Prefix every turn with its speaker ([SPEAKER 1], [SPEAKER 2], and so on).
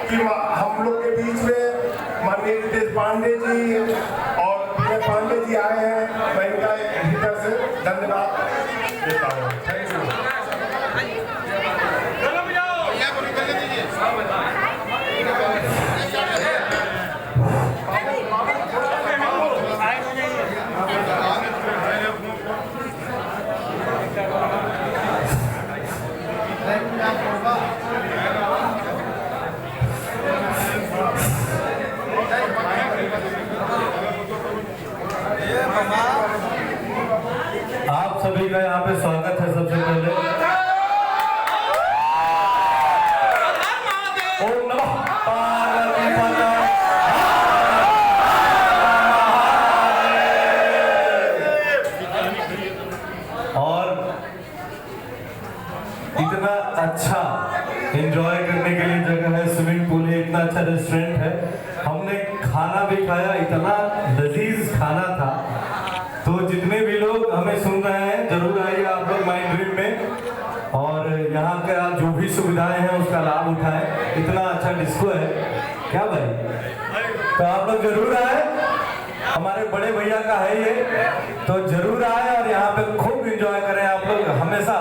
[SPEAKER 1] कि हम लोग के बीच में माननीय रितेश पांडे जी और विजय पांडे जी आए हैं। मैं इनका हृदय से धन्यवाद देता हूँ। Thank you.
[SPEAKER 2] आप सभी का यहाँ पे स्वागत है। सबसे पहले ओम नमः पार्वती पतये। और इतना अच्छा एंजॉय करने के लिए जगह है, स्विमिंग पूल है, इतना अच्छा रेस्टोरेंट है। हमने खाना भी खाया, इतना लजीज खाना था। तो जितने भी लोग हमें सुन रहे हैं जरूर आइए आप लोग माइंड ड्रीम में, और यहाँ का जो भी सुविधाएं हैं उसका लाभ उठाएं। इतना अच्छा डिस्को है क्या भाई, तो आप लोग जरूर आए। हमारे बड़े भैया का है ये, तो जरूर आए और यहाँ पे खूब एंजॉय करें आप लोग। हमेशा